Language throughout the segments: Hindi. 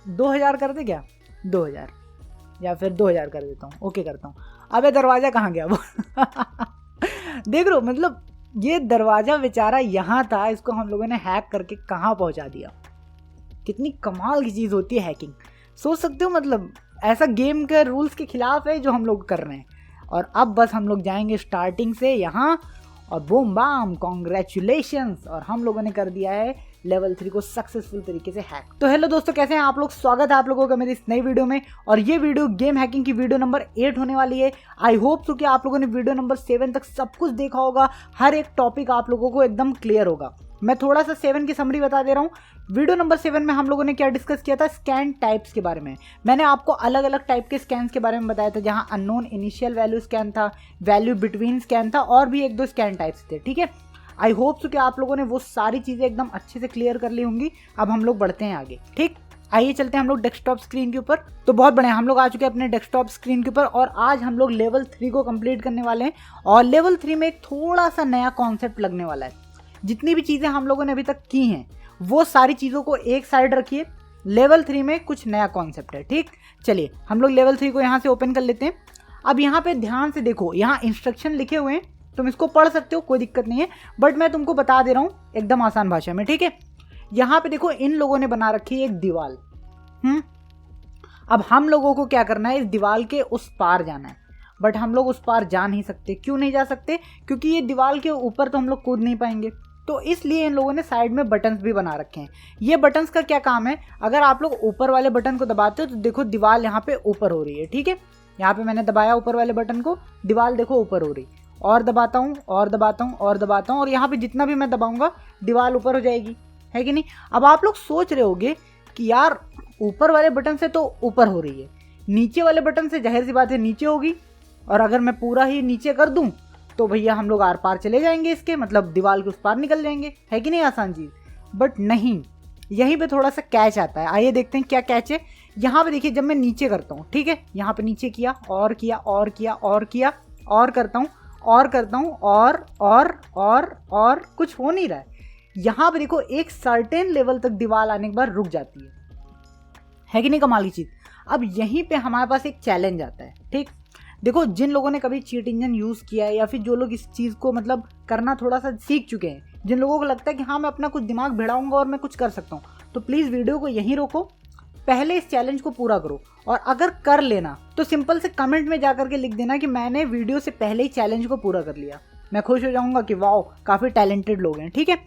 2000 कर दे क्या, 2000 या फिर 2000 कर देता हूँ, ओके करता हूँ। अबे दरवाज़ा कहाँ गया वो देख रहे हो, मतलब ये दरवाज़ा बेचारा यहाँ था, इसको हम लोगों ने हैक करके कहाँ पहुँचा दिया। कितनी कमाल की चीज़ होती है हैकिंग, सोच सकते हो। मतलब ऐसा गेम के रूल्स के खिलाफ है जो हम लोग कर रहे हैं। और अब बस हम लोग जाएंगे स्टार्टिंग से यहाँ और बूम बाम कॉन्ग्रेचुलेशंस, और हम लोगों ने कर दिया है लेवल 3 को सक्सेसफुल तरीके से हैक। तो हेलो दोस्तों, कैसे हैं आप लोग, स्वागत है आप लोगों का मेरी इस नई वीडियो में। और ये वीडियो गेम हैकिंग की वीडियो नंबर 8 होने वाली है। आई होप सो कि आप लोगों ने वीडियो नंबर 7 तक सब कुछ देखा होगा, हर एक टॉपिक आप लोगों को एकदम क्लियर होगा। मैं थोड़ा सा 7 की समरी बता दे रहा हूँ। वीडियो नंबर 7 में हम लोगों ने क्या डिस्कस किया था, स्कैन टाइप्स के बारे में। मैंने आपको अलग अलग टाइप के स्कैन्स के बारे में बताया था, जहां अननोन इनिशियल वैल्यू स्कैन था, वैल्यू बिटवीन स्कैन था, और भी 1-2 स्कैन टाइप्स थे। ठीक है, आई होप सो कि आप लोगों ने वो सारी चीज़ें एकदम अच्छे से क्लियर कर ली होंगी। अब हम लोग बढ़ते हैं आगे। ठीक, आइए चलते हैं हम लोग डेस्कटॉप स्क्रीन के ऊपर। तो बहुत बढ़िया, हम लोग आ चुके हैं अपने डेस्कटॉप स्क्रीन के ऊपर, और आज हम लोग लेवल 3 को कंप्लीट करने वाले हैं। और लेवल 3 में एक थोड़ा सा नया कॉन्सेप्ट लगने वाला है। जितनी भी चीज़ें हम लोगों ने अभी तक की हैं वो सारी चीज़ों को एक साइड रखिए, लेवल 3 में कुछ नया कॉन्सेप्ट है। ठीक, चलिए हम लोग लेवल 3 को यहाँ से ओपन कर लेते हैं। अब यहाँ पे ध्यान से देखो, यहाँ इंस्ट्रक्शन लिखे हुए हैं, तुम इसको पढ़ सकते हो, कोई दिक्कत नहीं है, बट मैं तुमको बता दे रहा हूँ एकदम आसान भाषा में। ठीक है, यहाँ पे देखो इन लोगों ने बना रखी है एक दीवार। अब हम लोगों को क्या करना है, इस दीवार के उस पार जाना है, बट हम लोग उस पार जा नहीं सकते। क्यों नहीं जा सकते? क्योंकि ये दीवार के ऊपर तो हम लोग कूद नहीं पाएंगे। तो इसलिए इन लोगों ने साइड में बटन्स भी बना रखे हैं। ये बटन्स का क्या काम है, अगर आप लोग ऊपर वाले बटन को दबाते हो तो देखो दीवार यहाँ पे ऊपर हो रही है। ठीक है, यहाँ पे मैंने दबाया ऊपर वाले बटन को, दीवार देखो ऊपर हो रही, और दबाता हूँ और दबाता हूँ और दबाता हूँ, और यहाँ पे जितना भी मैं दबाऊंगा दीवार ऊपर हो जाएगी, है कि नहीं। अब आप लोग सोच रहे होगे कि यार ऊपर वाले बटन से तो ऊपर हो रही है, नीचे वाले बटन से जाहिर सी बात है नीचे होगी, और अगर मैं पूरा ही नीचे कर दूं तो भैया हम लोग आर पार चले जाएंगे इसके, मतलब दीवार के उस पार निकल जाएंगे, है कि नहीं आसान चीज़। बट नहीं, यहीं पे थोड़ा सा कैच आता है। आइए देखते हैं क्या कैच है। यहाँ पे देखिए, जब मैं नीचे करता हूँ, ठीक है, यहाँ पे नीचे किया और किया और किया और किया और करता हूँ और करता हूँ और कुछ हो नहीं रहा है। यहाँ पे देखो एक सर्टेन लेवल तक दीवार आने के बाद रुक जाती है कि नहीं कमाल की चीज़। अब यहीं पे हमारे पास एक चैलेंज आता है। ठीक, देखो जिन लोगों ने कभी चीट इंजन यूज़ किया है, या फिर जो लोग इस चीज़ को मतलब करना थोड़ा सा सीख चुके हैं, जिन लोगों को लगता है कि हाँ मैं अपना कुछ दिमाग भिड़ाऊंगा और मैं कुछ कर सकता हूँ, तो प्लीज़ वीडियो को यहीं रोको, पहले इस चैलेंज को पूरा करो। और अगर कर लेना तो सिंपल से कमेंट में जा करके लिख देना कि मैंने वीडियो से पहले ही चैलेंज को पूरा कर लिया। मैं खुश हो जाऊँगा कि वाओ काफ़ी टैलेंटेड लोग हैं। ठीक है,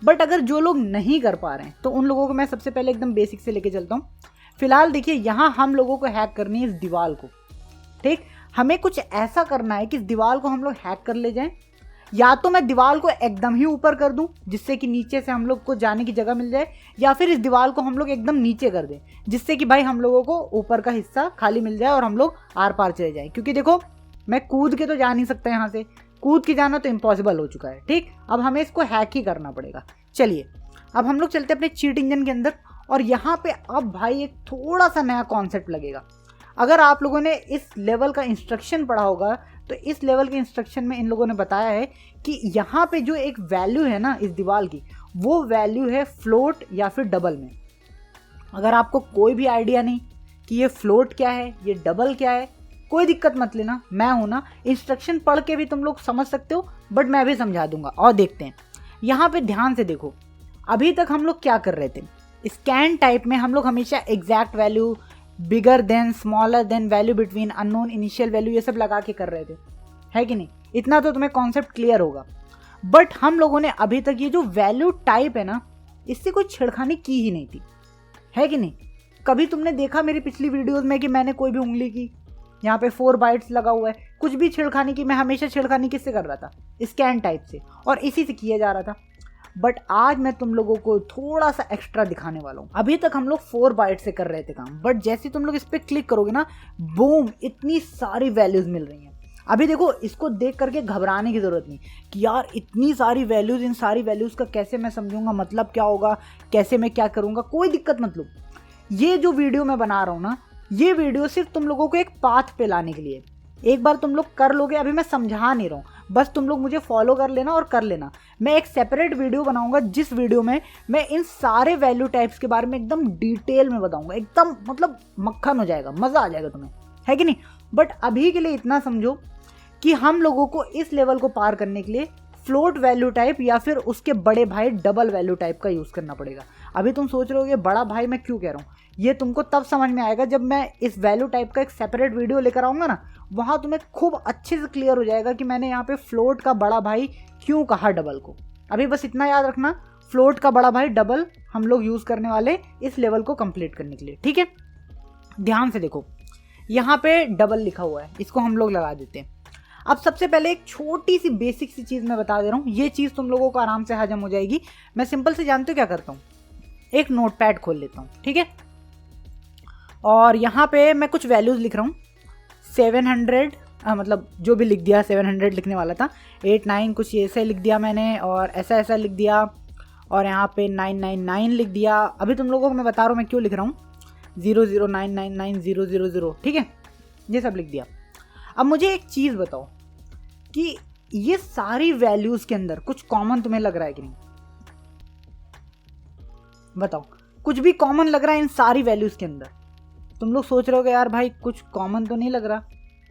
बट अगर जो लोग नहीं कर पा रहे हैं तो उन लोगों को मैं सबसे पहले एकदम बेसिक से लेके चलता हूँ। फिलहाल देखिए, यहाँ हम लोगों को हैक करनी है इस दीवार को। ठीक, हमें कुछ ऐसा करना है कि इस दीवार को हम लोग हैक कर ले जाएं। या तो मैं दीवार को एकदम ही ऊपर कर दूं जिससे कि नीचे से हम लोग को जाने की जगह मिल जाए, या फिर इस दीवार को हम लोग एकदम नीचे कर दें जिससे कि भाई हम लोगों को ऊपर का हिस्सा खाली मिल जाए और हम लोग आर पार चले जाएं। क्योंकि देखो मैं कूद के तो जा नहीं सकता, यहाँ से कूद के जाना तो इम्पॉसिबल हो चुका है। ठीक, अब हमें इसको हैक ही करना पड़ेगा। चलिए अब हम लोग चलते अपने चीट इंजन के अंदर, और यहाँ पे अब भाई एक थोड़ा सा नया कॉन्सेप्ट लगेगा। अगर आप लोगों ने इस लेवल का इंस्ट्रक्शन पढ़ा होगा तो इस लेवल के इंस्ट्रक्शन में इन लोगों ने बताया है कि यहाँ पे जो एक वैल्यू है ना इस दीवार की, वो वैल्यू है फ्लोट या फिर डबल में। अगर आपको कोई भी आइडिया नहीं कि ये फ्लोट क्या है, ये डबल क्या है, कोई दिक्कत मत लेना, मैं हूं ना, इंस्ट्रक्शन पढ़ के भी तुम लोग समझ सकते हो, बट मैं भी समझा दूंगा। और देखते हैं, यहाँ पे ध्यान से देखो, अभी तक हम लोग क्या कर रहे थे, स्कैन टाइप में हम लोग हमेशा exact value, bigger than, smaller than, value between, unknown initial value, ये सब लगा के कर रहे थे, है कि नहीं। इतना तो तुम्हें कॉन्सेप्ट क्लियर होगा। बट हम लोगों ने अभी तक ये जो वैल्यू टाइप है ना, इससे कोई छेड़खानी की ही नहीं थी, है कि नहीं। कभी तुमने देखा मेरी पिछली वीडियोस में कि मैंने कोई भी उंगली की, यहाँ पे 4 बाइट्स लगा हुआ है, कुछ भी छेड़खानी की। मैं हमेशा छेड़खानी किससे कर रहा था, स्कैन टाइप से, और इसी से किया जा रहा था। बट आज मैं तुम लोगों को थोड़ा सा एक्स्ट्रा दिखाने वाला हूँ। अभी तक हम लोग 4 बाइट से कर रहे थे काम, बट जैसे तुम लोग इस पर क्लिक करोगे ना, बूम, इतनी सारी वैल्यूज मिल रही हैं। अभी देखो, इसको देख करके घबराने की जरूरत नहीं कि यार इतनी सारी वैल्यूज, इन सारी वैल्यूज का कैसे मैं समझूंगा, मतलब क्या होगा, कैसे मैं क्या करूंगा, कोई दिक्कत मत लो। ये जो वीडियो मैं बना रहा हूँ ना, ये वीडियो सिर्फ तुम लोगों को एक पाथ पे लाने के लिए। एक बार तुम लोग कर लोगे, अभी मैं समझा नहीं रहा हूँ, बस तुम लोग मुझे फॉलो कर लेना और कर लेना। मैं एक सेपरेट वीडियो बनाऊंगा जिस वीडियो में मैं इन सारे वैल्यू टाइप्स के बारे में एकदम डिटेल में बताऊंगा, एकदम मतलब मक्खन हो जाएगा, मज़ा आ जाएगा तुम्हें, है कि नहीं। बट अभी के लिए इतना समझो कि हम लोगों को इस लेवल को पार करने के लिए फ्लोट वैल्यू टाइप या फिर उसके बड़े भाई डबल वैल्यू टाइप का यूज़ करना पड़ेगा। अभी तुम सोच रहे होगे बड़ा भाई मैं क्यों कह रहा हूँ, ये तुमको तब समझ में आएगा जब मैं इस वैल्यू टाइप का एक सेपरेट वीडियो लेकर आऊँगा ना, वहाँ तुम्हें खूब अच्छे से क्लियर हो जाएगा कि मैंने यहाँ पे फ्लोट का बड़ा भाई क्यों कहा डबल को। अभी बस इतना याद रखना, फ्लोट का बड़ा भाई डबल हम लोग यूज़ करने वाले इस लेवल को कंप्लीट करने के लिए, ठीक है। ध्यान से देखो, यहाँ पे डबल लिखा हुआ है, इसको हम लोग लगा देते हैं। अब सबसे पहले एक छोटी सी बेसिक सी चीज़ मैं बता दे रहा हूँ, ये चीज़ तुम लोगों को आराम से हजम हो जाएगी। मैं सिंपल से जानते हो क्या करता हूँ, एक नोटपैड खोल लेता हूँ, ठीक है, और यहाँ पे मैं कुछ वैल्यूज़ लिख रहा हूँ। 700 मतलब जो भी लिख दिया, 700 लिखने वाला था, 89 कुछ ऐसे लिख दिया मैंने, और ऐसा ऐसा लिख दिया, और यहाँ पे 999 लिख दिया। अभी तुम लोगों को मैं बता रहा हूँ मैं क्यों लिख रहा हूँ, 009999000, ठीक है, ये सब लिख दिया। अब मुझे एक चीज़ बताओ कि ये सारी वैल्यूज़ के अंदर कुछ कॉमन तुम्हें लग रहा है कि नहीं, बताओ, कुछ भी कॉमन लग रहा है इन सारी वैल्यूज़ के अंदर? तुम लोग सोच रहे होगे यार भाई कुछ कॉमन तो नहीं लग रहा,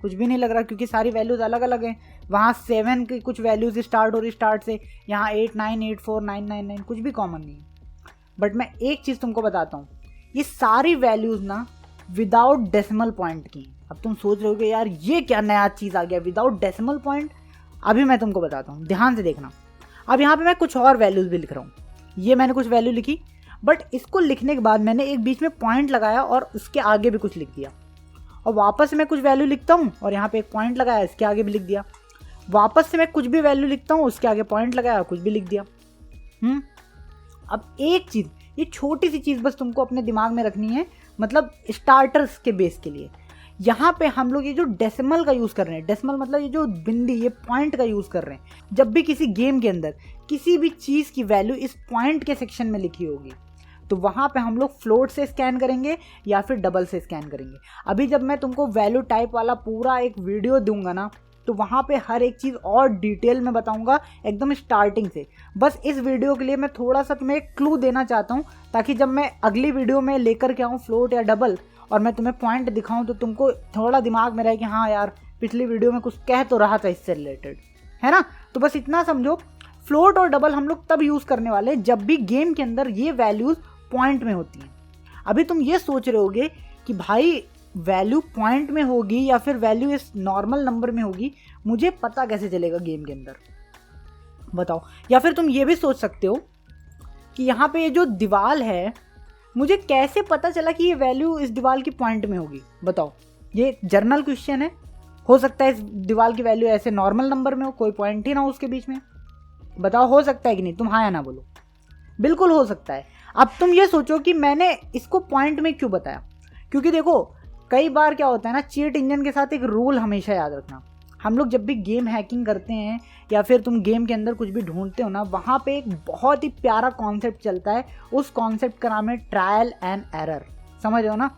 कुछ भी नहीं लग रहा, क्योंकि सारी वैल्यूज़ अलग अलग हैं। वहाँ 7 की कुछ वैल्यूज़ स्टार्ट हो रही स्टार्ट से, यहाँ 8 9 8 4 9 9 9, कुछ भी कॉमन नहीं है। बट मैं एक चीज़ तुमको बताता हूँ, ये सारी वैल्यूज़ ना विदाउट डेसिमल पॉइंट की। अब तुम सोच रहे होगे यार ये क्या नया चीज़ आ गया विदाउट डेसिमल पॉइंट। अभी मैं तुमको बताता हूँ, ध्यान से देखना। अब यहाँ पे मैं कुछ और वैल्यूज़ भी लिख रहा हूँ, ये मैंने कुछ वैल्यू लिखी, बट इसको लिखने के बाद मैंने एक बीच में पॉइंट लगाया और उसके आगे भी कुछ लिख दिया, और वापस से मैं कुछ वैल्यू लिखता हूँ और यहाँ पे एक पॉइंट लगाया, इसके आगे भी लिख दिया, वापस से मैं कुछ भी वैल्यू लिखता हूँ, उसके आगे पॉइंट लगाया, कुछ भी लिख दिया। अब एक चीज़, ये छोटी सी चीज़ बस तुमको अपने दिमाग में रखनी है, मतलब स्टार्टर्स के बेस के लिए। यहाँ पे हम लोग ये जो डेसिमल का यूज़ कर रहे हैं, डेसिमल मतलब ये जो बिंदी, ये पॉइंट का यूज़ कर रहे हैं। जब भी किसी गेम के अंदर किसी भी चीज़ की वैल्यू इस पॉइंट के सेक्शन में लिखी होगी, तो वहाँ पे हम लोग फ्लोट से स्कैन करेंगे या फिर डबल से स्कैन करेंगे। अभी जब मैं तुमको वैल्यू टाइप वाला पूरा एक वीडियो दूंगा ना, तो वहाँ पे हर एक चीज़ और डिटेल में बताऊंगा एकदम स्टार्टिंग से। बस इस वीडियो के लिए मैं थोड़ा सा तुम्हें एक क्लू देना चाहता हूँ, ताकि जब मैं अगली वीडियो में लेकर के आऊँ फ्लोट या डबल और मैं तुम्हें पॉइंट दिखाऊँ, तो तुमको थोड़ा दिमाग में रहे कि हाँ यार पिछली वीडियो में कुछ कह तो रहा था इससे रिलेटेड, है ना। तो बस इतना समझो, फ्लोट और डबल हम लोग तब यूज़ करने वाले जब भी गेम के अंदर ये वैल्यूज़ पॉइंट में होती हैं। अभी तुम ये सोच रहे होगे कि भाई वैल्यू पॉइंट में होगी या फिर वैल्यू इस नॉर्मल नंबर में होगी, मुझे पता कैसे चलेगा गेम के अंदर, बताओ। या फिर तुम ये भी सोच सकते हो कि यहाँ पे ये जो दीवार है, मुझे कैसे पता चला कि ये वैल्यू इस दीवार की पॉइंट में होगी, बताओ। ये जर्नल क्वेश्चन है, हो सकता है इस दीवार की वैल्यू ऐसे नॉर्मल नंबर में हो, कोई पॉइंट ही ना हो उसके बीच में, बताओ हो सकता है कि नहीं? तुम हाँ या ना बोलो। बिल्कुल हो सकता है। अब तुम ये सोचो कि मैंने इसको पॉइंट में क्यों बताया, क्योंकि देखो कई बार क्या होता है ना, चीट इंजन के साथ एक रूल हमेशा याद रखना। हम लोग जब भी गेम हैकिंग करते हैं या फिर तुम गेम के अंदर कुछ भी ढूंढते हो ना, वहाँ पे एक बहुत ही प्यारा कॉन्सेप्ट चलता है, उस कॉन्सेप्ट का नाम है ट्रायल एंड एरर। समझ रहे हो ना,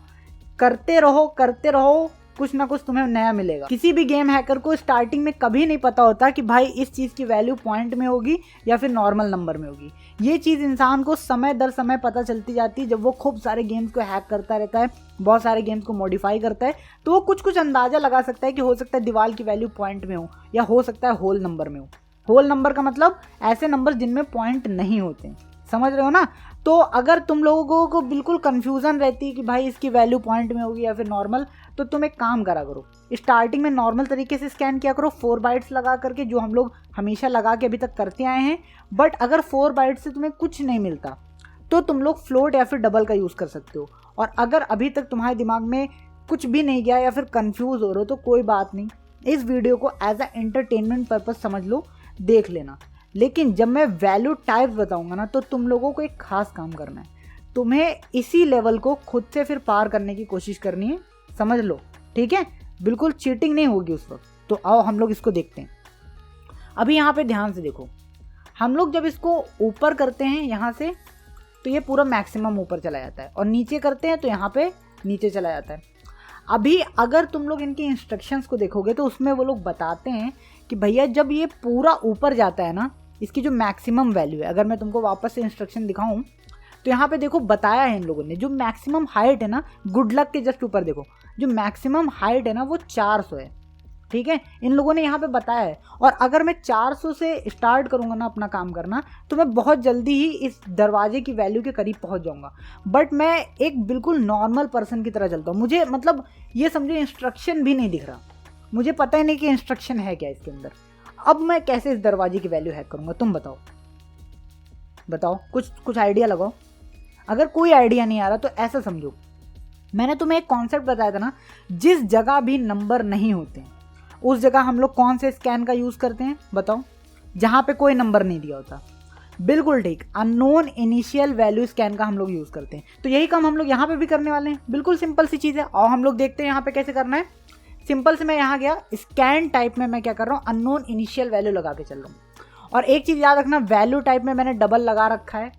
करते रहो, कुछ ना कुछ तुम्हें नया मिलेगा। किसी भी गेम हैकर को स्टार्टिंग में कभी नहीं पता होता कि भाई इस चीज़ की वैल्यू पॉइंट में होगी या फिर नॉर्मल नंबर में होगी। ये चीज़ इंसान को समय दर समय पता चलती जाती है, जब वो खूब सारे गेम्स को हैक करता रहता है, बहुत सारे गेम्स को मॉडिफाई करता है, तो वो कुछ कुछ अंदाज़ा लगा सकता है कि हो सकता है दीवार की वैल्यू पॉइंट में हो या हो सकता है होल नंबर में हो। होल नंबर का मतलब ऐसे नंबर जिनमें पॉइंट नहीं होते, समझ रहे हो ना। तो अगर तुम लोगों को बिल्कुल कन्फ्यूज़न रहती है कि भाई इसकी वैल्यू पॉइंट में होगी या फिर नॉर्मल, तो तुम एक काम करा करो, स्टार्टिंग में नॉर्मल तरीके से स्कैन किया करो, 4 बाइट्स लगा करके, जो हम लोग हमेशा लगा के अभी तक करते आए हैं। बट अगर 4 बाइट से तुम्हें कुछ नहीं मिलता तो तुम लोग फ्लोट या फिर डबल का यूज़ कर सकते हो। और अगर अभी तक तुम्हारे दिमाग में कुछ भी नहीं गया या फिर कन्फ्यूज़ हो रहे हो, तो कोई बात नहीं, इस वीडियो को एज अ एंटरटेनमेंट पर्पज़ समझ लो, देख लेना। लेकिन जब मैं वैल्यू टाइप बताऊंगा ना, तो तुम लोगों को एक खास काम करना है, तुम्हें इसी लेवल को खुद से फिर पार करने की कोशिश करनी है, समझ लो, ठीक है। बिल्कुल चीटिंग नहीं होगी उस वक्त। तो आओ हम लोग इसको देखते हैं। अभी यहाँ पे ध्यान से देखो, हम लोग जब इसको ऊपर करते हैं यहाँ से, तो ये पूरा मैक्सिमम ऊपर चला जाता है, और नीचे करते हैं तो यहाँ पे नीचे चला जाता है। अभी अगर तुम लोग इनके इंस्ट्रक्शंस को देखोगे तो उसमें वो लोग बताते हैं कि भैया जब ये पूरा ऊपर जाता है ना, इसकी जो मैक्सिमम वैल्यू है, अगर मैं तुमको वापस से इंस्ट्रक्शन दिखाऊं तो यहाँ पे देखो बताया है इन लोगों ने, जो मैक्सिमम हाइट है ना, गुड लक के जस्ट ऊपर देखो, जो मैक्सिमम हाइट है ना वो 400 है। ठीक है, इन लोगों ने यहाँ पे बताया है। और अगर मैं 400 से स्टार्ट करूँगा ना अपना काम करना, तो मैं बहुत जल्दी ही इस दरवाजे की वैल्यू के करीब पहुँच जाऊँगा। बट मैं एक बिल्कुल नॉर्मल पर्सन की तरह चलता हूँ, मुझे मतलब ये समझो इंस्ट्रक्शन भी नहीं दिख रहा, मुझे पता ही नहीं कि इंस्ट्रक्शन है क्या इसके अंदर। अब मैं कैसे इस दरवाजे की वैल्यू हैक करूँगा, तुम बताओ, कुछ आइडिया लगाओ। अगर कोई आइडिया नहीं आ रहा तो ऐसा समझो, मैंने तुम्हें एक कॉन्सेप्ट बताया था ना, जिस जगह भी नंबर नहीं होते हैं उस जगह हम लोग कौन से स्कैन का यूज़ करते हैं, बताओ, जहाँ पे कोई नंबर नहीं दिया होता। बिल्कुल ठीक, अननोन इनिशियल वैल्यू स्कैन का हम लोग यूज़ करते हैं। तो यही काम हम लोग यहाँ पे भी करने वाले हैं, बिल्कुल सिंपल सी चीज़ है। और हम लोग देखते हैं यहाँ पे कैसे करना है। सिंपल से मैं यहाँ गया, स्कैन टाइप में मैं क्या कर रहा हूँ, अननोन इनिशियल वैल्यू लगा के चल रहा हूँ। और एक चीज़ याद रखना, वैल्यू टाइप में मैंने डबल लगा रखा है।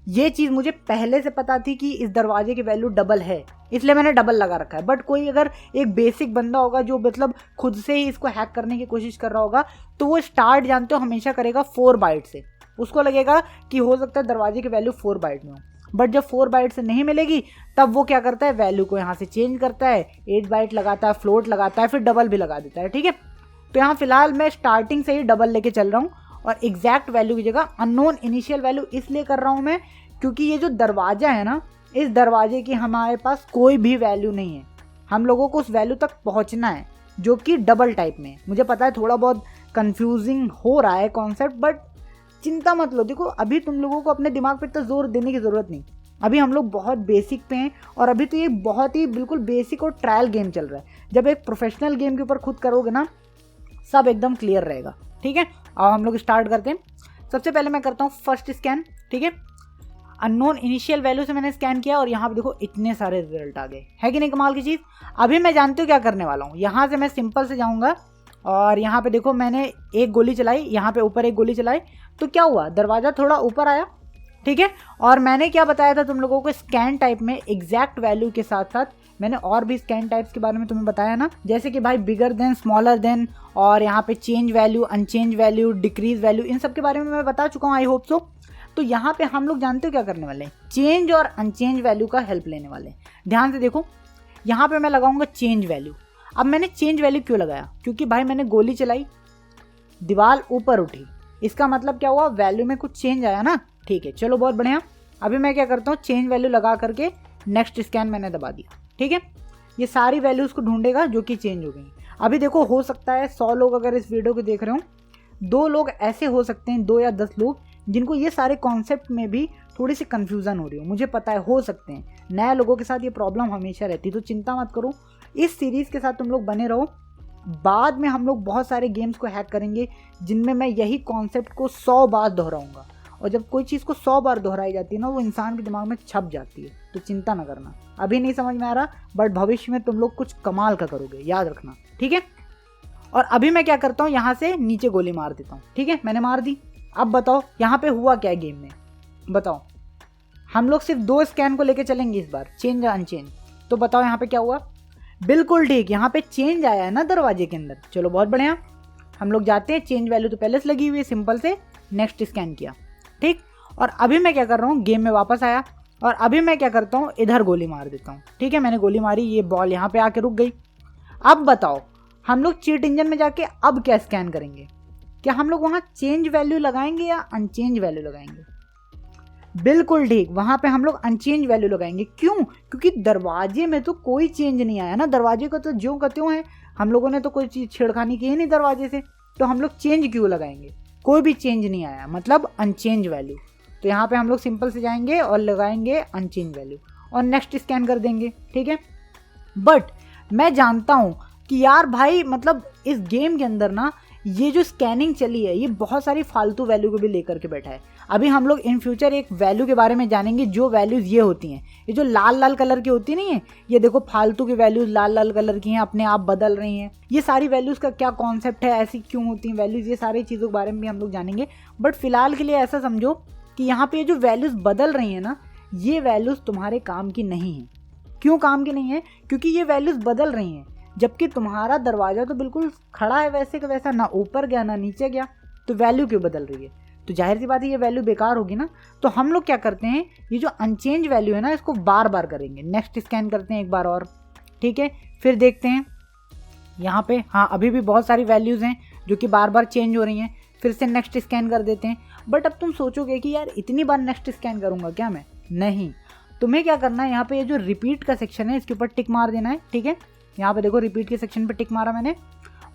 ये चीज़ मुझे पहले से पता थी कि इस दरवाजे की वैल्यू डबल है, इसलिए मैंने डबल लगा रखा है। बट कोई अगर एक बेसिक बंदा होगा जो मतलब खुद से ही इसको हैक करने की कोशिश कर रहा होगा, तो वो स्टार्ट जानते हो हमेशा करेगा 4 बाइट से। उसको लगेगा कि हो सकता है दरवाजे की वैल्यू 4 बाइट में हो, बट जब 4 बाइट से नहीं मिलेगी तब वो क्या करता है, वैल्यू को यहाँ से चेंज करता है, 8 बाइट लगाता है, फ्लोट लगाता है, फिर डबल भी लगा देता है। ठीक है, तो यहाँ फिलहाल मैं स्टार्टिंग से ही डबल लेके चल रहा हूँ और एग्जैक्ट वैल्यू की जगह अननोन इनिशियल वैल्यू इसलिए कर रहा हूँ मैं, क्योंकि ये जो दरवाजा है ना, इस दरवाजे की हमारे पास कोई भी वैल्यू नहीं है। हम लोगों को उस वैल्यू तक पहुंचना है जो कि डबल टाइप में है। मुझे पता है थोड़ा बहुत कंफ्यूजिंग हो रहा है कॉन्सेप्ट, बट चिंता मत लो। देखो अभी तुम लोगों को अपने दिमाग पे इतना जोर देने की ज़रूरत नहीं, अभी हम लोग बहुत बेसिक पे हैं और अभी तो ये बहुत ही बिल्कुल बेसिक और ट्रायल गेम चल रहा है। जब एक प्रोफेशनल गेम के ऊपर खुद करोगे ना, सब एकदम क्लियर रहेगा। ठीक है, अब हम लोग स्टार्ट करते हैं। सबसे पहले मैं करता हूँ फर्स्ट स्कैन। ठीक है, अननोन इनिशियल वैल्यू से मैंने स्कैन किया और यहाँ पे देखो इतने सारे रिजल्ट आ गए, है कि नहीं कमाल की चीज़। अभी मैं जानती हूँ क्या करने वाला हूँ, यहाँ से मैं सिंपल से जाऊँगा और यहाँ पे देखो मैंने एक गोली चलाई, यहाँ पे ऊपर एक गोली चलाई, तो क्या हुआ, दरवाज़ा थोड़ा ऊपर आया। ठीक है, और मैंने क्या बताया था तुम लोगों को, स्कैन टाइप में एग्जैक्ट वैल्यू के साथ साथ मैंने और भी स्कैन टाइप्स के बारे में तुम्हें बताया ना, जैसे कि भाई बिगर देन, स्मॉलर देन, और यहाँ पे change value, unchange value, decrease value, इन सब के बारे में मैं बता चुका हूँ, आई होप सो। तो यहाँ पे हम लोग जानते हो क्या करने वाले हैं, चेंज और अनचेंज वैल्यू का हेल्प लेने वाले हैं। ध्यान से देखो, यहाँ पे मैं लगाऊंगा चेंज वैल्यू। अब मैंने चेंज वैल्यू क्यों लगाया, क्योंकि भाई मैंने गोली चलाई, दीवार ऊपर उठी, इसका मतलब क्या हुआ, वैल्यू में कुछ चेंज आया ना। ठीक है, चलो बहुत बढ़िया। अभी मैं क्या करता हूँ, चेंज वैल्यू लगा करके नेक्स्ट स्कैन मैंने दबा दिया। ठीक है, ये सारी वैल्यूज़ को ढूंढेगा जो कि चेंज हो गई। अभी देखो हो सकता है 100 लोग अगर इस वीडियो को देख रहे हो, 2 लोग ऐसे हो सकते हैं, 2 या 10 लोग जिनको ये सारे कॉन्सेप्ट में भी थोड़ी सी कन्फ्यूज़न हो रही हो, मुझे पता है, हो सकते हैं। नए लोगों के साथ ये प्रॉब्लम हमेशा रहती है, तो चिंता मत करो, इस सीरीज़ के साथ तुम लोग बने रहो। बाद में हम लोग बहुत सारे गेम्स को हैक करेंगे जिनमें मैं यही कॉन्सेप्ट को 100 बार दोहराऊंगा, और जब कोई चीज़ को 100 बार दोहराई जाती है ना, वो इंसान के दिमाग में छप जाती है। तो चिंता ना करना, अभी नहीं समझ में आ रहा, बट भविष्य में तुम लोग कुछ कमाल का करोगे, याद रखना। ठीक है, और अभी मैं क्या करता हूँ, यहाँ से नीचे गोली मार देता हूँ। ठीक है, मैंने मार दी। अब बताओ यहाँ पे हुआ क्या है गेम में, बताओ। हम लोग सिर्फ 2 स्कैन को लेके चलेंगे इस बार, चेंज या अनचेंज। तो बताओ यहाँ पे क्या हुआ, बिल्कुल ठीक, यहाँ पे चेंज आया है ना दरवाजे के अंदर। चलो बहुत बढ़िया, हम लोग जाते हैं, चेंज वैल्यू तो पहले से लगी हुई है, सिंपल से नेक्स्ट स्कैन किया। ठीक, और अभी मैं क्या कर रहा हूँ, गेम में वापस आया और अभी मैं क्या करता हूँ, इधर गोली मार देता हूँ। ठीक है, मैंने गोली मारी, ये बॉल यहाँ पे आके रुक गई। अब बताओ हम लोग चीट इंजन में जाके अब क्या स्कैन करेंगे, क्या हम लोग वहाँ चेंज वैल्यू लगाएंगे या अनचेंज वैल्यू लगाएंगे। बिल्कुल ठीक, वहाँ पे हम लोग अनचेंज वैल्यू लगाएंगे। क्यों, क्योंकि दरवाजे में तो कोई चेंज नहीं आया ना, दरवाजे को तो ज्यों का त्यों है, हम लोगों ने तो कोई चीज़ छेड़खानी की है नहीं दरवाजे से, तो हम लोग चेंज क्यों लगाएंगे, कोई भी चेंज नहीं आया, मतलब अनचेंज वैल्यू। तो यहाँ पे हम लोग सिंपल से जाएंगे और लगाएंगे अनचेंज वैल्यू और नेक्स्ट स्कैन कर देंगे। ठीक है, बट मैं जानता हूँ कि यार भाई मतलब इस गेम के अंदर ना ये जो स्कैनिंग चली है ये बहुत सारी फालतू वैल्यू को भी लेकर के बैठा है। अभी हम लोग इन फ्यूचर एक वैल्यू के बारे में जानेंगे, जो वैल्यूज़ ये होती हैं, ये जो लाल लाल कलर की होती नहीं है, ये देखो फालतू की वैल्यूज़ लाल लाल कलर की हैं, अपने आप बदल रही हैं। ये सारी वैल्यूज़ का क्या कॉन्सेप्ट है, ऐसी क्यों होती हैं वैल्यूज़, ये सारी चीज़ों के बारे में भी हम लोग जानेंगे। बट फिलहाल के लिए ऐसा समझो कि यहाँ पे ये जो वैल्यूज़ बदल रही हैं ना, ये वैल्यूज़ तुम्हारे काम की नहीं है। क्यों काम की नहीं है, क्योंकि ये वैल्यूज़ बदल रही हैं जबकि तुम्हारा दरवाज़ा तो बिल्कुल खड़ा है वैसे का वैसा, ना ऊपर गया ना नीचे गया, तो वैल्यू क्यों बदल रही है? तो जाहिर सी बात है ये वैल्यू बेकार होगी ना। तो हम लोग क्या करते हैं, ये जो अनचेंज वैल्यू है ना, इसको बार बार करेंगे। नेक्स्ट स्कैन करते हैं एक बार और, ठीक है। फिर देखते हैं यहाँ पे, हाँ अभी भी बहुत सारी वैल्यूज़ हैं जो कि बार बार चेंज हो रही हैं। फिर से नेक्स्ट स्कैन कर देते हैं। बट अब तुम सोचोगे कि यार इतनी बार नेक्स्ट स्कैन करूँगा क्या मैं? नहीं, तुम्हें क्या करना है, यहाँ पे ये जो रिपीट का सेक्शन है इसके ऊपर टिक मार देना है, ठीक है। यहाँ पे देखो रिपीट के सेक्शन पे टिक मारा मैंने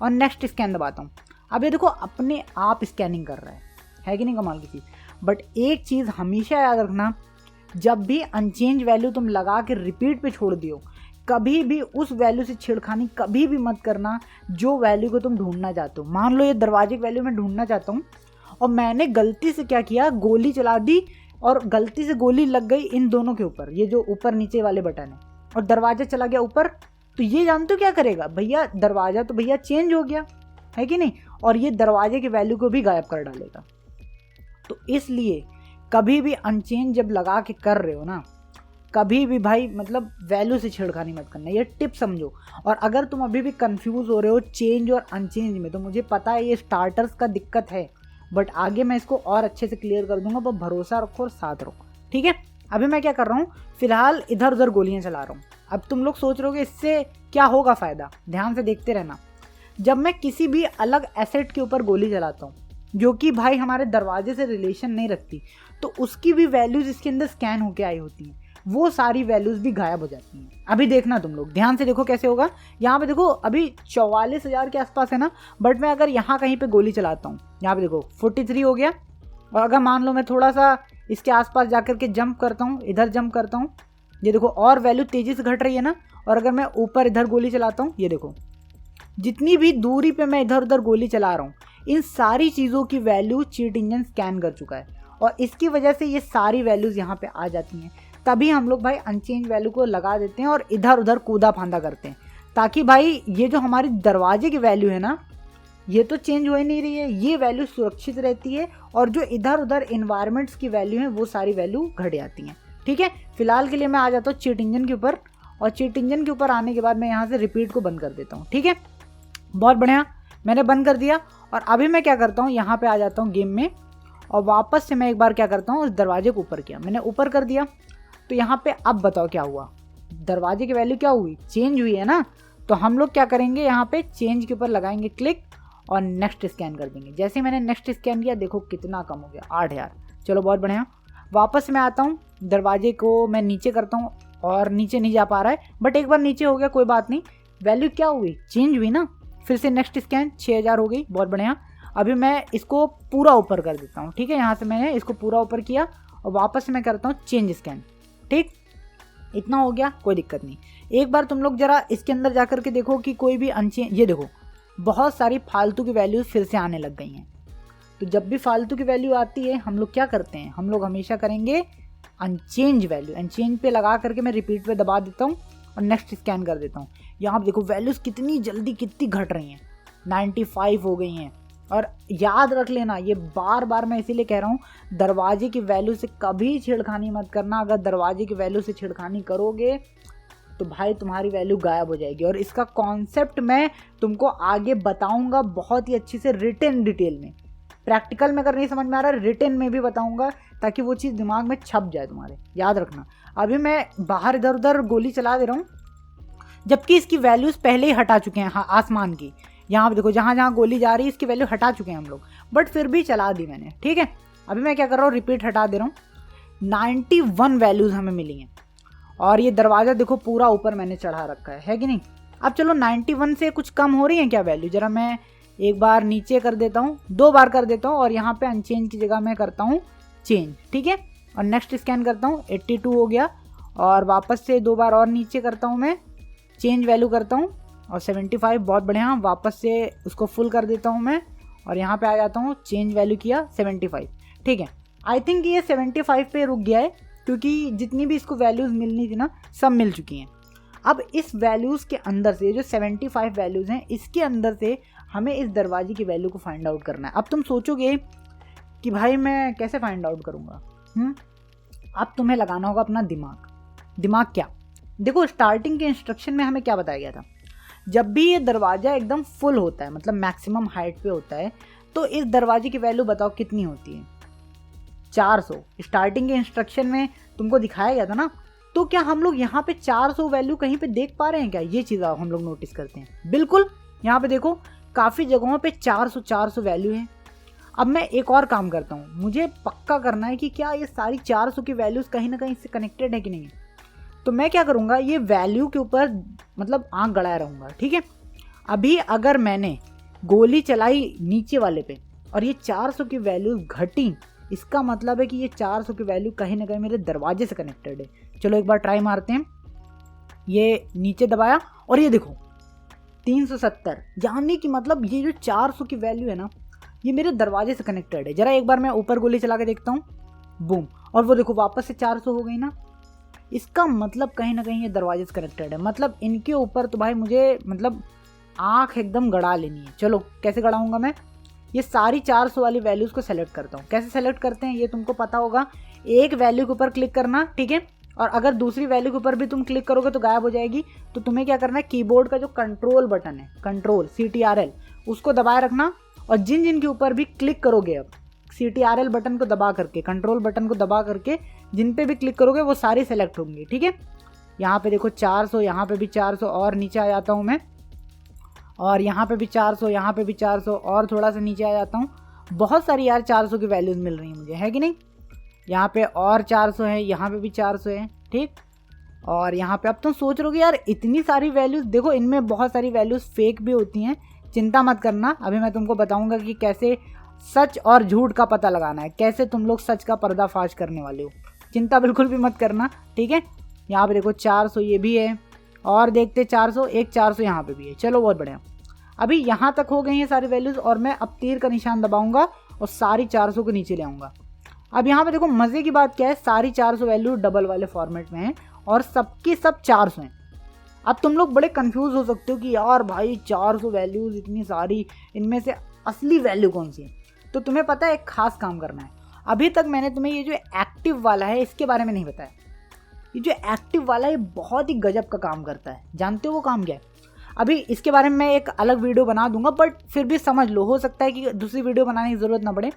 और नेक्स्ट स्कैन दबाता हूँ। अब ये देखो अपने आप स्कैनिंग कर रहा है कि नहीं, कमाल की चीज़। बट एक चीज़ हमेशा याद रखना, जब भी अनचेंज वैल्यू तुम लगा के रिपीट पे छोड़ दियो, कभी भी उस वैल्यू से छेड़खानी कभी भी मत करना जो वैल्यू को तुम ढूंढना चाहते हो। मान लो ये दरवाजे की वैल्यू मैं ढूंढना चाहता हूँ और मैंने गलती से क्या किया, गोली चला दी और गलती से गोली लग गई इन दोनों के ऊपर, ये जो ऊपर नीचे वाले बटन है, और दरवाजा चला गया ऊपर। तो ये जानते हो क्या करेगा भैया, दरवाजा तो भैया चेंज हो गया है कि नहीं, और ये दरवाजे की वैल्यू को भी गायब कर डालेगा। तो इसलिए कभी भी अनचेंज जब लगा के कर रहे हो ना, कभी भी भाई मतलब वैल्यू से छेड़खानी मत करना, ये टिप समझो। और अगर तुम अभी भी कंफ्यूज हो रहे हो चेंज और अनचेंज में, तो मुझे पता है ये स्टार्टर्स का दिक्कत है, बट आगे मैं इसको और अच्छे से क्लियर कर दूंगा। बस भरोसा रखो और साथ रहो, ठीक है। अभी मैं क्या कर रहा हूँ, फिलहाल इधर उधर गोलियां चला रहा हूँ। अब तुम लोग सोच रहे हो कि इससे क्या होगा फ़ायदा, ध्यान से देखते रहना। जब मैं किसी भी अलग एसेट के ऊपर गोली चलाता हूँ जो कि भाई हमारे दरवाजे से रिलेशन नहीं रखती, तो उसकी भी वैल्यूज़ इसके अंदर स्कैन होके आई होती हैं, वो सारी वैल्यूज़ भी गायब हो जाती हैं। अभी देखना तुम लोग ध्यान से देखो कैसे होगा। यहाँ पे देखो अभी 44,000 के आसपास है ना, बट मैं अगर यहाँ कहीं पे गोली चलाता हूँ, यहाँ पे देखो 43 हो गया। और अगर मान लो मैं थोड़ा सा इसके आसपास जाकर के जंप करता हूँ, इधर जंप करता हूँ, ये देखो और वैल्यू तेज़ी से घट रही है ना। और अगर मैं ऊपर इधर गोली चलाता हूँ, ये देखो जितनी भी दूरी पे मैं इधर उधर गोली चला रहा हूँ, इन सारी चीज़ों की वैल्यू चीट इंजन स्कैन कर चुका है, और इसकी वजह से ये सारी वैल्यूज़ यहाँ पे आ जाती हैं। तभी हम लोग भाई अनचेंज वैल्यू को लगा देते हैं और इधर उधर कूदा फांदा करते हैं, ताकि भाई ये जो हमारी दरवाजे की वैल्यू है ना, ये तो चेंज हो ही नहीं रही है, ये वैल्यू सुरक्षित रहती है, और जो इधर उधर इन्वायरमेंट्स की वैल्यू है वो सारी वैल्यू घट जाती हैं, ठीक है। फिलहाल के लिए मैं आ जाता हूँ चीट इंजन के ऊपर, और चीट इंजन के ऊपर आने के बाद मैं यहाँ से रिपीट को बंद कर देता हूँ, ठीक है। बहुत बढ़िया, मैंने बंद कर दिया। और अभी मैं क्या करता हूँ, यहाँ पे आ जाता हूँ गेम में, और वापस से मैं एक बार क्या करता हूँ, उस दरवाजे को ऊपर किया, मैंने ऊपर कर दिया। तो यहाँ पे अब बताओ क्या हुआ, दरवाजे की वैल्यू क्या हुई, चेंज हुई है ना। तो हम लोग क्या करेंगे, यहाँ पे चेंज के ऊपर लगाएंगे क्लिक और नेक्स्ट स्कैन कर देंगे। जैसे मैंने नेक्स्ट स्कैन किया, देखो कितना कम हो गया, 8,000। चलो बहुत बढ़िया, वापस मैं आता हूँ, दरवाजे को मैं नीचे करता हूँ, और नीचे नहीं जा पा रहा है, बट एक बार नीचे हो गया, कोई बात नहीं, वैल्यू क्या हुई, चेंज हुई ना। फिर से नेक्स्ट स्कैन, 6,000 हो गई, बहुत बढ़िया। अभी मैं इसको पूरा ऊपर कर देता हूँ, ठीक है। यहाँ से मैंने इसको पूरा ऊपर किया और वापस से मैं करता हूँ चेंज स्कैन, ठीक, इतना हो गया, कोई दिक्कत नहीं। एक बार तुम लोग जरा इसके अंदर जाकर के देखो कि कोई भी अनचेंज, ये देखो बहुत सारी फालतू की वैल्यूज फिर से आने लग गई हैं। तो जब भी फालतू की वैल्यू आती है, हम लोग क्या करते हैं, हम लोग हमेशा करेंगे अनचेंज वैल्यू, अनचेंज पे लगा करके मैं रिपीट पे दबा देता हूँ और नेक्स्ट स्कैन कर देता हूँ। यहाँ पे देखो वैल्यूज़ कितनी जल्दी कितनी घट रही हैं, 95 हो गई हैं। और याद रख लेना, ये बार बार मैं इसीलिए कह रहा हूँ, दरवाजे की वैल्यू से कभी छेड़खानी मत करना। अगर दरवाजे की वैल्यू से छेड़खानी करोगे तो भाई तुम्हारी वैल्यू गायब हो जाएगी। और इसका कॉन्सेप्ट मैं तुमको आगे बताऊंगा बहुत ही अच्छी से, रिटन डिटेल में। प्रैक्टिकल में अगर नहीं समझ में आ रहा, रिटन में भी बताऊंगा, ताकि वो चीज़ दिमाग में छप जाए तुम्हारे, याद रखना। अभी मैं बाहर इधर उधर गोली चला दे रहा हूँ, जबकि इसकी वैल्यूज़ पहले ही हटा चुके हैं। हाँ, आसमान की यहाँ पे देखो, जहाँ जहाँ गोली जा रही है इसकी वैल्यू हटा चुके हैं हम लोग, बट फिर भी चला दी मैंने, ठीक है। अभी मैं क्या कर रहा हूँ, रिपीट हटा दे रहा हूँ। 91 वैल्यूज़ हमें मिली हैं, और ये दरवाज़ा देखो पूरा ऊपर मैंने चढ़ा रखा है कि नहीं। अब चलो 91 से कुछ कम हो रही है क्या वैल्यू, जरा मैं एक बार नीचे कर देता हूँ, 2 बार कर देता हूँ, और यहाँ पे अनचेंज की जगह मैं करता हूँ चेंज, ठीक है। और नेक्स्ट स्कैन करता हूँ, 82 हो गया, और वापस से 2 बार और नीचे करता हूँ मैं, चेंज वैल्यू करता हूँ, और 75, बहुत बढ़िया। वापस से उसको फुल कर देता हूँ मैं, और यहाँ पे आ जाता हूँ, चेंज वैल्यू किया 75, ठीक है। आई थिंक ये 75 पे रुक गया है, क्योंकि जितनी भी इसको वैल्यूज़ मिलनी थी ना, सब मिल चुकी हैं। अब इस वैल्यूज़ के अंदर से, जो 75 वैल्यूज़ हैं, इसके अंदर से हमें इस दरवाजे की वैल्यू को फाइंड आउट करना है। अब तुम सोचोगे कि भाई मैं कैसे फाइंड आउट करूँगा, अब तुम्हें लगाना होगा अपना दिमाग। दिमाग क्या, देखो स्टार्टिंग के इंस्ट्रक्शन में हमें क्या बताया गया था, जब भी ये दरवाज़ा एकदम फुल होता है, मतलब मैक्सिमम हाइट पे होता है, तो इस दरवाजे की वैल्यू बताओ कितनी होती है? 400। स्टार्टिंग के इंस्ट्रक्शन में तुमको दिखाया गया था ना। तो क्या हम लोग यहाँ पे 400 वैल्यू कहीं पे देख पा रहे हैं क्या? ये चीज़ हम लोग नोटिस करते हैं। बिल्कुल, यहाँ पे देखो काफ़ी जगहों पे 400 वैल्यू है। अब मैं एक और काम करता हूँ, मुझे पक्का करना है कि क्या ये सारी 400 की वैल्यूज़ कहीं ना कहीं से कनेक्टेड है कि नहीं। तो मैं क्या करूँगा, ये वैल्यू के ऊपर मतलब आँख गड़ाया रहूँगा, ठीक है। अभी अगर मैंने गोली चलाई नीचे वाले पे और ये 400 की वैल्यू घटी, इसका मतलब है कि ये 400 की वैल्यू कहीं ना कहीं मेरे दरवाजे से कनेक्टेड है। चलो एक बार ट्राई मारते हैं। ये नीचे दबाया और ये देखो 370, यानी कि मतलब ये जो 400 की वैल्यू है ना, ये मेरे दरवाजे से कनेक्टेड है। जरा एक बार मैं ऊपर गोली चला के देखता हूँ, बूम, और वो देखो वापस से 400 हो गई ना। इसका मतलब कहीं ना कहीं ये दरवाजे से कनेक्टेड है। मतलब इनके ऊपर तो भाई मुझे मतलब आँख एकदम गड़ा लेनी है। चलो कैसे गड़ाऊंगा मैं, ये सारी 400 वाली वैल्यूज़ को सेलेक्ट करता हूँ। कैसे सेलेक्ट करते हैं ये तुमको पता होगा। एक वैल्यू के ऊपर क्लिक करना, ठीक है, और अगर दूसरी वैल्यू के ऊपर भी तुम क्लिक करोगे तो गायब हो जाएगी। तो तुम्हें क्या करना है, कीबोर्ड का जो कंट्रोल बटन है, कंट्रोल CTRL, उसको दबाए रखना। और जिन जिन के ऊपर भी क्लिक करोगे, अब CTRL बटन को दबा करके, कंट्रोल बटन को दबा करके जिन पे भी क्लिक करोगे वो सारी सेलेक्ट होंगी, ठीक है। यहाँ पे देखो 400, यहाँ पे भी 400, और नीचे आ जाता हूँ मैं, और यहाँ पे भी 400, यहाँ पे भी 400, और थोड़ा सा नीचे आ जाता हूँ। बहुत सारी यार 400 की वैल्यूज़ मिल रही हैं मुझे, है कि नहीं। यहाँ पे और 400 है, यहाँ पे भी 400 है, ठीक। और यहाँ पे अब तुम सोच रहे हो कि यार इतनी सारी वैल्यूज़, देखो इनमें बहुत सारी वैल्यूज़ फेक भी होती हैं। चिंता मत करना, अभी मैं तुमको बताऊँगा कि कैसे सच और झूठ का पता लगाना है, कैसे तुम लोग सच का पर्दाफाश करने वाले हो। चिंता बिल्कुल भी मत करना, ठीक है। यहाँ पे देखो 400 ये भी है, और देखते 400, एक 400 यहाँ पे भी है। चलो बहुत बढ़िया, अभी यहाँ तक हो गई हैं सारी वैल्यूज़, और मैं अब तीर का निशान दबाऊंगा और सारी 400 को नीचे ले आऊँगा। अब यहाँ पे देखो मज़े की बात क्या है, सारी 400 वैल्यू डबल वाले फॉर्मेट में है और सबकी सब 400 हैं। अब तुम लोग बड़े कंफ्यूज हो सकते हो कि यार भाई 400 वैल्यूज़ इतनी सारी, इनमें से असली वैल्यू कौन सी है। तो तुम्हें पता है एक खास काम करना है। अभी तक मैंने तुम्हें ये जो एक्टिव वाला है इसके बारे में नहीं बताया। ये जो एक्टिव वाला है बहुत ही गजब का काम करता है। जानते हो वो काम क्या है? अभी इसके बारे में मैं एक अलग वीडियो बना दूंगा, बट फिर भी समझ लो, हो सकता है कि दूसरी वीडियो बनाने की ज़रूरत ना पड़े।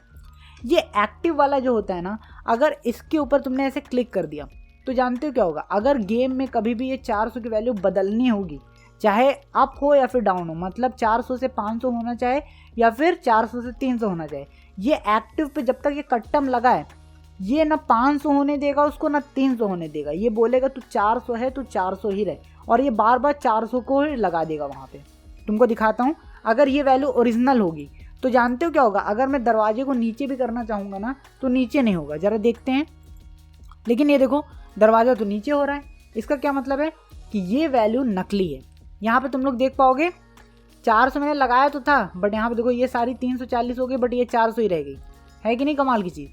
ये एक्टिव वाला जो होता है ना, अगर इसके ऊपर तुमने ऐसे क्लिक कर दिया तो जानते हो क्या होगा, अगर गेम में कभी भी ये 400 की वैल्यू बदलनी होगी, चाहे अप हो या फिर डाउन हो, मतलब 400 से 500 होना चाहे या फिर 400 से 300 होना चाहे, ये एक्टिव पे जब तक ये कट्टम लगा है, ये ना 500 होने देगा उसको, ना 300 होने देगा। ये बोलेगा तू 400 है तो 400 ही रहे, और ये बार बार 400 को ही लगा देगा वहाँ पे। तुमको दिखाता हूँ, अगर ये वैल्यू ओरिजिनल होगी तो जानते हो क्या होगा, अगर मैं दरवाजे को नीचे भी करना चाहूँगा ना तो नीचे नहीं होगा। ज़रा देखते हैं, लेकिन ये देखो दरवाज़ा तो नीचे हो रहा है। इसका क्या मतलब है कि ये वैल्यू नकली है। यहाँ पे तुम लोग देख पाओगे 400 मैंने लगाया तो था, बट यहाँ पे देखो ये सारी 340 हो गई, बट ये 400 ही रह गई, है कि नहीं कमाल की चीज़।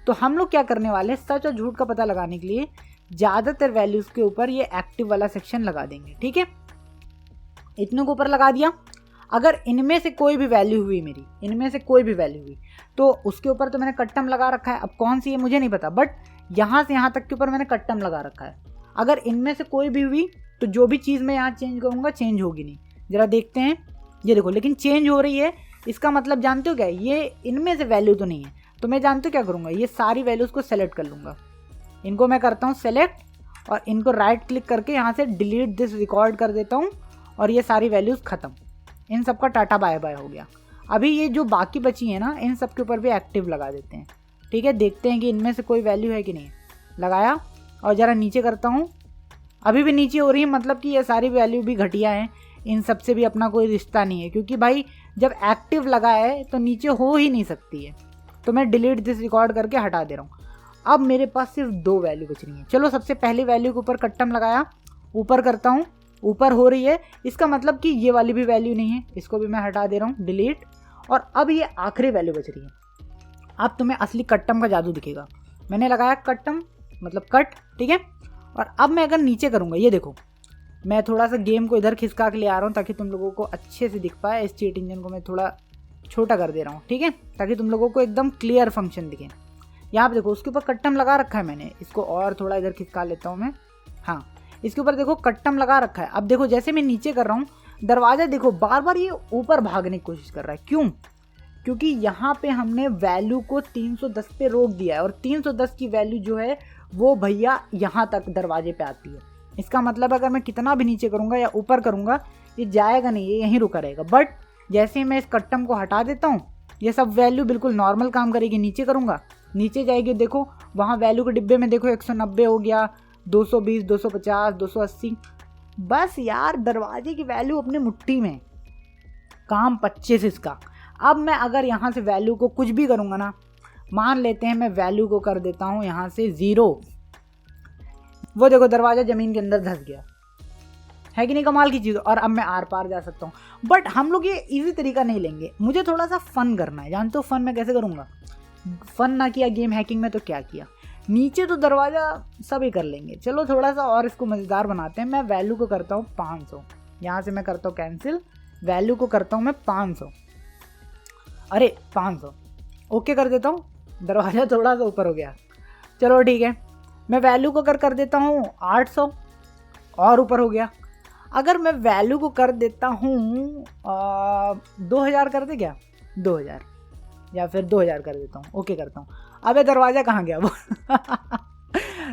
तो हम लोग क्या करने वाले, सच और झूठ का पता लगाने के लिए ज़्यादातर वैल्यूज़ के ऊपर ये एक्टिव वाला सेक्शन लगा देंगे, ठीक है। इतने को ऊपर लगा दिया। अगर इनमें से कोई भी वैल्यू हुई मेरी, इनमें से कोई भी वैल्यू हुई, तो उसके ऊपर तो मैंने कट्टम लगा रखा है। अब कौन सी है मुझे नहीं पता, बट यहाँ से यहाँ तक के ऊपर मैंने कट्टम लगा रखा है। अगर इनमें से कोई भी हुई तो जो भी चीज़ मैं यहाँ चेंज करूँगा चेंज होगी नहीं। ज़रा देखते हैं, ये देखो लेकिन चेंज हो रही है। इसका मतलब जानते हो क्या, ये इनमें से वैल्यू तो नहीं है। तो मैं जानते हो क्या करूँगा, ये सारी वैल्यूज़ को सेलेक्ट कर लूँगा। इनको मैं करता हूँ सेलेक्ट और इनको राइट क्लिक करके यहाँ से डिलीट दिस रिकॉर्ड कर देता हूँ, और ये सारी वैल्यूज़ ख़त्म। इन सब का टाटा बाय बाय हो गया। अभी ये जो बाकी बची है ना, इन सब के ऊपर भी एक्टिव लगा देते हैं, ठीक है। देखते हैं कि इनमें से कोई वैल्यू है कि नहीं। लगाया और ज़रा नीचे करता हूँ, अभी भी नीचे हो रही है, मतलब कि ये सारी वैल्यू भी घटिया हैं। इन सब से भी अपना कोई रिश्ता नहीं है, क्योंकि भाई जब एक्टिव लगा है तो नीचे हो ही नहीं सकती है। तो मैं डिलीट दिस रिकॉर्ड करके हटा दे रहा हूँ। अब मेरे पास सिर्फ 2 वैल्यू बच रही हैं। चलो सबसे पहली वैल्यू के ऊपर कट्टम लगाया, ऊपर करता हूँ, ऊपर हो रही है, इसका मतलब कि ये वाली भी वैल्यू नहीं है। इसको भी मैं हटा दे रहा हूँ, डिलीट। और अब ये आखिरी वैल्यू बच रही है। अब तुम्हें असली कट्टम का जादू दिखेगा। मैंने लगाया कट्टम मतलब कट, ठीक है। और अब मैं अगर नीचे करूँगा, ये देखो मैं थोड़ा सा गेम को इधर खिसका के ले आ रहा हूँ ताकि तुम लोगों को अच्छे से दिख पाए। इस चीट इंजन को मैं थोड़ा छोटा कर दे रहा हूँ, ठीक है, ताकि तुम लोगों को एकदम क्लियर फंक्शन दिखे। यहाँ पे देखो उसके ऊपर कट्टम लगा रखा है मैंने, इसको और थोड़ा इधर खिसका लेता हूँ मैं। हाँ, इसके ऊपर देखो कट्टम लगा रखा है। अब देखो जैसे मैं नीचे कर रहा हूँ, दरवाज़ा देखो बार बार ये ऊपर भागने की कोशिश कर रहा है, क्यों? क्योंकि यहाँ पे हमने वैल्यू को 310 पे रोक दिया है और 310 की वैल्यू जो है वो भैया यहाँ तक दरवाजे पे आती है। इसका मतलब अगर मैं कितना भी नीचे करूँगा या ऊपर करूँगा ये जाएगा नहीं, ये यहीं रुका रहेगा। बट जैसे ही मैं इस कट्टम को हटा देता हूँ ये सब वैल्यू बिल्कुल नॉर्मल काम करेगी। नीचे करूँगा, नीचे जाएगी, देखो वहाँ वैल्यू के डिब्बे में देखो 190 हो गया, 220, 250, 280। बस यार दरवाजे की वैल्यू अपनी मुट्ठी में, काम 25 इसका। अब मैं अगर यहाँ से वैल्यू को कुछ भी करूँगा ना, मान लेते हैं मैं वैल्यू को कर देता हूँ यहाँ से 0, वो देखो दरवाज़ा ज़मीन के अंदर धंस गया, है कि नहीं कमाल की चीज़। और अब मैं आर पार जा सकता हूँ। बट हम लोग ये इजी तरीका नहीं लेंगे, मुझे थोड़ा सा फ़न करना है। जानते हो फ़न मैं कैसे करूँगा? फ़न ना किया गेम हैकिंग में तो क्या किया, नीचे तो दरवाज़ा सब ही कर लेंगे, चलो थोड़ा सा और इसको मज़ेदार बनाते हैं। मैं वैल्यू को करता हूँ 500, यहाँ से मैं करता हूँ कैंसिल, वैल्यू को करता हूँ मैं 500, अरे 500 ओके कर देता हूँ, दरवाज़ा थोड़ा सा ऊपर हो गया, चलो ठीक है। मैं वैल्यू को कर देता हूँ 800 और ऊपर हो गया। अगर मैं वैल्यू को कर देता हूँ 2000 कर दे क्या, 2000 या फिर 2000 कर देता हूँ, ओके करता हूँ। अबे दरवाज़ा कहाँ गया वो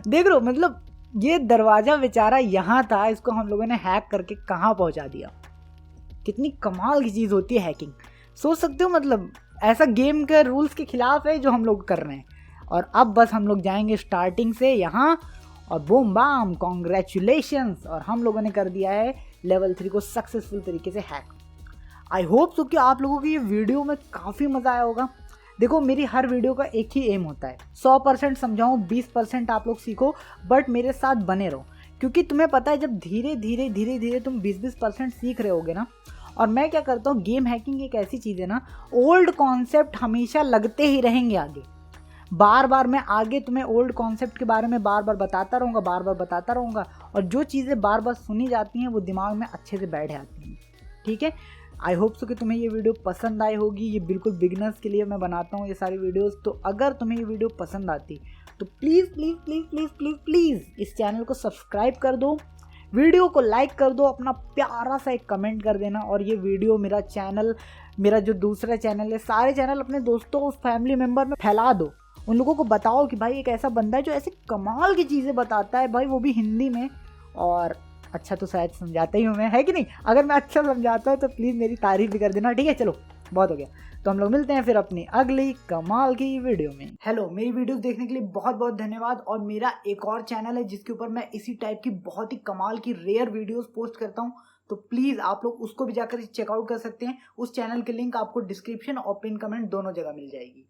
देख लो, मतलब ये दरवाज़ा बेचारा यहाँ था, इसको हम लोगों ने हैक करके कहाँ पहुँचा दिया। कितनी कमाल की चीज़ होती है हैकिंग, सोच सकते हो। मतलब ऐसा गेम के रूल्स के खिलाफ है जो हम लोग कर रहे हैं। और अब बस हम लोग जाएंगे स्टार्टिंग से यहाँ और बूम बाम कॉन्ग्रेचुलेशंस, और हम लोगों ने कर दिया है लेवल 3 को सक्सेसफुल तरीके से हैक। आई होप सो कि आप लोगों की ये वीडियो में काफ़ी मज़ा आया होगा। देखो मेरी हर वीडियो का एक ही एम होता है, 100% समझाऊँ, 20% आप लोग सीखो, बट मेरे साथ बने रहो। क्योंकि तुम्हें पता है जब धीरे धीरे तुम 20% सीख रहे होगे ना। और मैं क्या करता हूँ, गेम हैकिंग एक ऐसी चीज़ है ना, ओल्ड कॉन्सेप्ट हमेशा लगते ही रहेंगे आगे। बार बार मैं आगे तुम्हें ओल्ड कॉन्सेप्ट के बारे में बार बार बताता रहूँगा, और जो चीज़ें बार बार सुनी जाती हैं वो दिमाग में अच्छे से बैठ जाती हैं। ठीक है, आई होप सो कि तुम्हें ये वीडियो पसंद आई होगी। ये बिल्कुल बिगिनर्स के लिए मैं बनाता हूँ ये सारी वीडियोस। तो अगर तुम्हें ये वीडियो पसंद आती तो प्लीज़ इस चैनल को सब्सक्राइब कर दो, वीडियो को लाइक कर दो, अपना प्यारा सा एक कमेंट कर देना। और ये वीडियो मेरा जो दूसरा चैनल है, सारे चैनल अपने दोस्तों उस फैमिली मेम्बर में फैला दो। उन लोगों को बताओ कि भाई एक ऐसा बंदा है जो ऐसे कमाल की चीज़ें बताता है भाई, वो भी हिंदी में। और अच्छा तो शायद समझाता ही हूँ मैं, है कि नहीं? अगर मैं अच्छा समझाता हूँ तो प्लीज़ मेरी तारीफ़ भी कर देना, ठीक है? चलो बहुत हो गया, तो हम लोग मिलते हैं फिर अपनी अगली कमाल की वीडियो में। हेलो, मेरी वीडियोस देखने के लिए बहुत बहुत धन्यवाद। और मेरा एक और चैनल है जिसके ऊपर मैं इसी टाइप की बहुत ही कमाल की रेयर वीडियोस पोस्ट करता हूँ, तो प्लीज़ आप लोग उसको भी जाकर चेकआउट कर सकते हैं। उस चैनल की लिंक आपको डिस्क्रिप्शन और पिन कमेंट दोनों जगह मिल जाएगी।